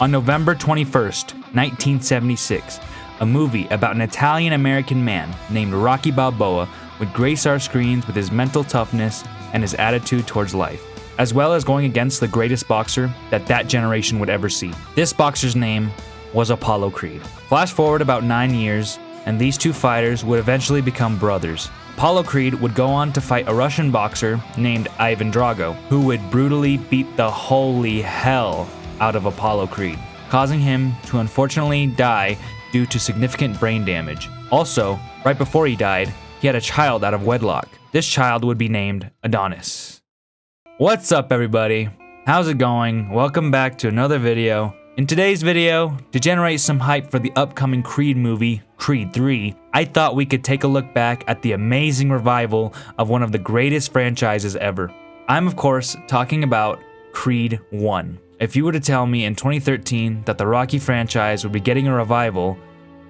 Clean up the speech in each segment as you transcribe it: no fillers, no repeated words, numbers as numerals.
On November 21st, 1976, a movie about an Italian-American man named Rocky Balboa would grace our screens with his mental toughness and his attitude towards life, as well as going against the greatest boxer that generation would ever see. This boxer's name was Apollo Creed. Flash forward about 9 years, and these two fighters would eventually become brothers. Apollo Creed would go on to fight a Russian boxer named Ivan Drago, who would brutally beat the holy hell out of Apollo Creed, causing him to unfortunately die due to significant brain damage. Also, right before he died, he had a child out of wedlock. This child would be named Adonis. What's up, everybody? How's it going? Welcome back to another video. In today's video, to generate some hype for the upcoming Creed movie, Creed 3, I thought we could take a look back at the amazing revival of one of the greatest franchises ever. I'm of course talking about Creed 1. If you were to tell me in 2013 that the Rocky franchise would be getting a revival,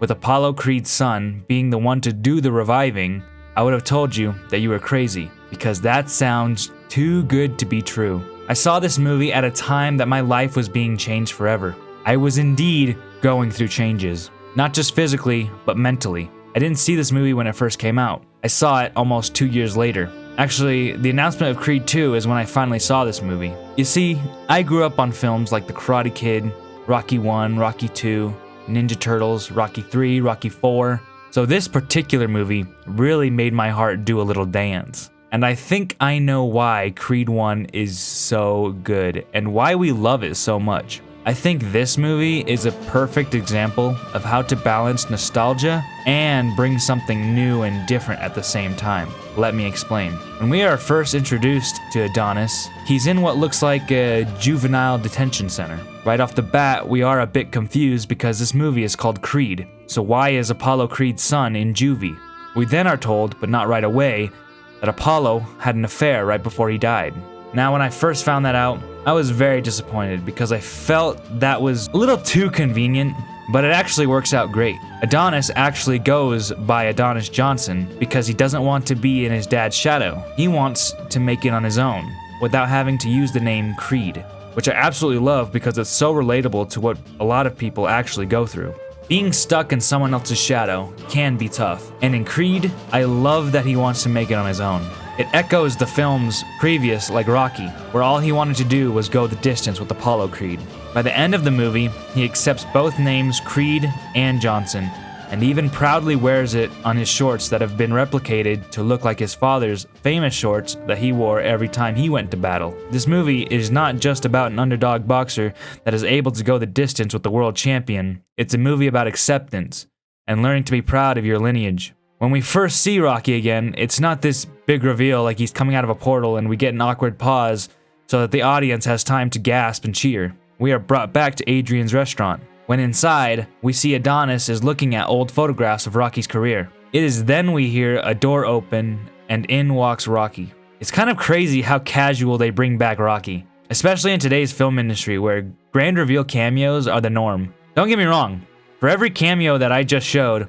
with Apollo Creed's son being the one to do the reviving, I would have told you that you were crazy, because that sounds too good to be true. I saw this movie at a time that my life was being changed forever. I was indeed going through changes, not just physically, but mentally. I didn't see this movie when it first came out. I saw it almost 2 years later. Actually, the announcement of Creed 2 is when I finally saw this movie. You see, I grew up on films like The Karate Kid, Rocky 1, Rocky 2, Ninja Turtles, Rocky 3, Rocky 4. So this particular movie really made my heart do a little dance. And I think I know why Creed 1 is so good and why we love it so much. I think this movie is a perfect example of how to balance nostalgia and bring something new and different at the same time. Let me explain. When we are first introduced to Adonis, he's in what looks like a juvenile detention center. Right off the bat, we are a bit confused because this movie is called Creed. So why is Apollo Creed's son in juvie? We then are told, but not right away, that Apollo had an affair right before he died. Now, when I first found that out, I was very disappointed because I felt that was a little too convenient, but it actually works out great. Adonis actually goes by Adonis Johnson because he doesn't want to be in his dad's shadow. He wants to make it on his own without having to use the name Creed, which I absolutely love because it's so relatable to what a lot of people actually go through. Being stuck in someone else's shadow can be tough, and in Creed, I love that he wants to make it on his own. It echoes the films previous, like Rocky, where all he wanted to do was go the distance with Apollo Creed. By the end of the movie, he accepts both names Creed and Johnson, and even proudly wears it on his shorts that have been replicated to look like his father's famous shorts that he wore every time he went to battle. This movie is not just about an underdog boxer that is able to go the distance with the world champion. It's a movie about acceptance and learning to be proud of your lineage. When we first see Rocky again, it's not this big reveal like he's coming out of a portal and we get an awkward pause so that the audience has time to gasp and cheer. We are brought back to Adrian's restaurant. When inside, we see Adonis is looking at old photographs of Rocky's career. It is then we hear a door open and in walks Rocky. It's kind of crazy how casual they bring back Rocky, especially in today's film industry where grand reveal cameos are the norm. Don't get me wrong, for every cameo that I just showed,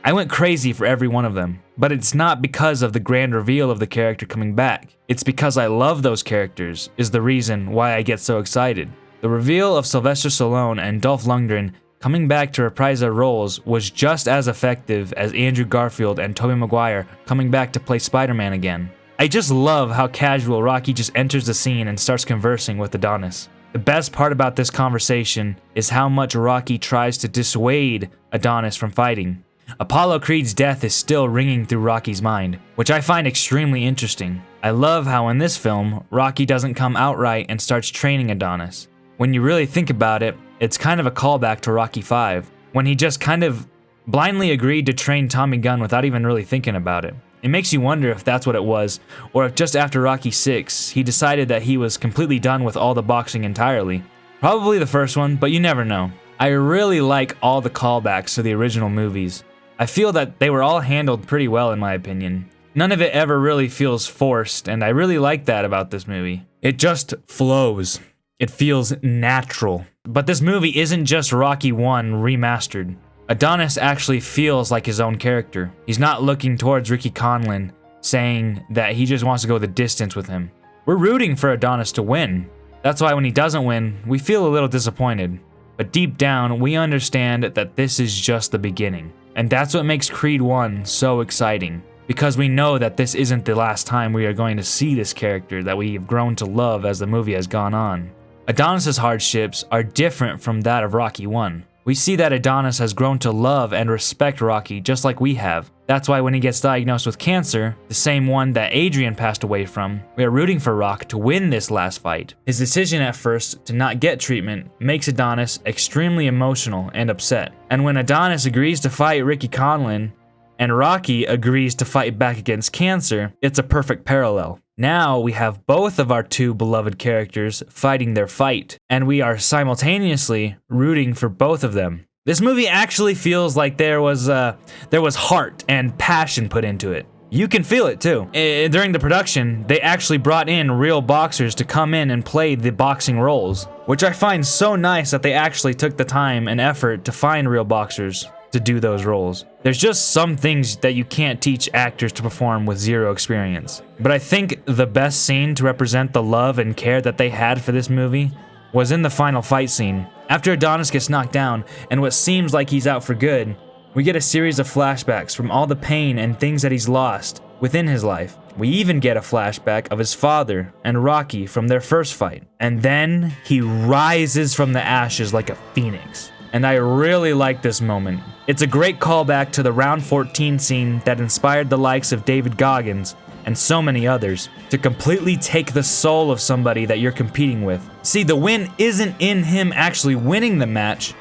I went crazy for every one of them. But it's not because of the grand reveal of the character coming back. It's because I love those characters is the reason why I get so excited. The reveal of Sylvester Stallone and Dolph Lundgren coming back to reprise their roles was just as effective as Andrew Garfield and Tobey Maguire coming back to play Spider-Man again. I just love how casual Rocky just enters the scene and starts conversing with Adonis. The best part about this conversation is how much Rocky tries to dissuade Adonis from fighting. Apollo Creed's death is still ringing through Rocky's mind, which I find extremely interesting. I love how in this film, Rocky doesn't come outright and starts training Adonis. When you really think about it, it's kind of a callback to Rocky 5, when he just kind of blindly agreed to train Tommy Gunn without even really thinking about it. It makes you wonder if that's what it was, or if just after Rocky 6, he decided that he was completely done with all the boxing entirely. Probably the first one, but you never know. I really like all the callbacks to the original movies. I feel that they were all handled pretty well in my opinion. None of it ever really feels forced, and I really like that about this movie. It just flows. It feels natural. But this movie isn't just Rocky 1 remastered. Adonis actually feels like his own character. He's not looking towards Ricky Conlan, saying that he just wants to go the distance with him. We're rooting for Adonis to win. That's why when he doesn't win, we feel a little disappointed. But deep down, we understand that this is just the beginning. And that's what makes Creed 1 so exciting. Because we know that this isn't the last time we are going to see this character that we have grown to love as the movie has gone on. Adonis's hardships are different from that of Rocky 1. We see that Adonis has grown to love and respect Rocky just like we have. That's why when he gets diagnosed with cancer, the same one that Adrian passed away from, we are rooting for Rock to win this last fight. His decision at first to not get treatment makes Adonis extremely emotional and upset. And when Adonis agrees to fight Ricky Conlan, and Rocky agrees to fight back against cancer, it's a perfect parallel. Now we have both of our two beloved characters fighting their fight, and we are simultaneously rooting for both of them. This movie actually feels like there was heart and passion put into it. You can feel it too. During the production, they actually brought in real boxers to come in and play the boxing roles, which I find so nice that they actually took the time and effort to find real boxers to do those roles. There's just some things that you can't teach actors to perform with zero experience. But I think the best scene to represent the love and care that they had for this movie was in the final fight scene. After Adonis gets knocked down and what seems like he's out for good, we get a series of flashbacks from all the pain and things that he's lost within his life. We even get a flashback of his father and Rocky from their first fight. And then he rises from the ashes like a phoenix. And I really like this moment. It's a great callback to the round 14 scene that inspired the likes of David Goggins and so many others to completely take the soul of somebody that you're competing with. See, the win isn't in him actually winning the match.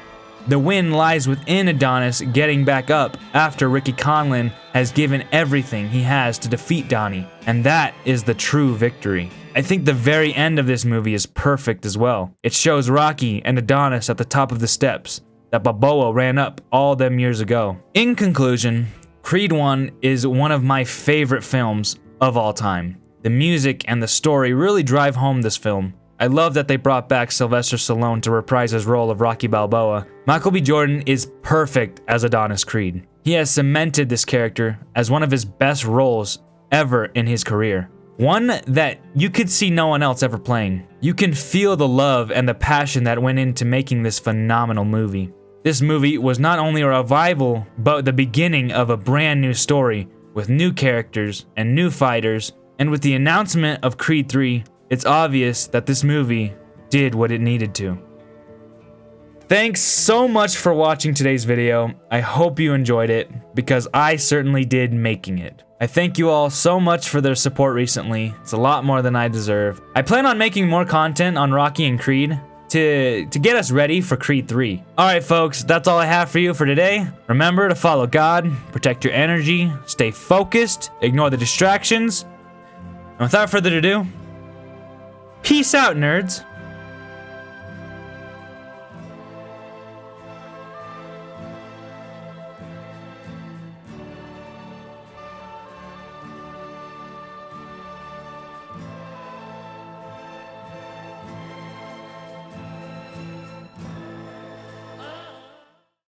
The win lies within Adonis getting back up after Ricky Conlan has given everything he has to defeat Donnie, and that is the true victory. I think the very end of this movie is perfect as well. It shows Rocky and Adonis at the top of the steps that Balboa ran up all them years ago. In conclusion, Creed 1 is one of my favorite films of all time. The music and the story really drive home this film. I love that they brought back Sylvester Stallone to reprise his role of Rocky Balboa. Michael B. Jordan is perfect as Adonis Creed. He has cemented this character as one of his best roles ever in his career. One that you could see no one else ever playing. You can feel the love and the passion that went into making this phenomenal movie. This movie was not only a revival, but the beginning of a brand new story with new characters and new fighters. And with the announcement of Creed 3, it's obvious that this movie did what it needed to. Thanks so much for watching today's video. I hope you enjoyed it, because I certainly did making it. I thank you all so much for their support recently. It's a lot more than I deserve. I plan on making more content on Rocky and Creed to get us ready for Creed 3. Alright folks, that's all I have for you for today. Remember to follow God, protect your energy, stay focused, ignore the distractions. And without further ado, peace out, nerds!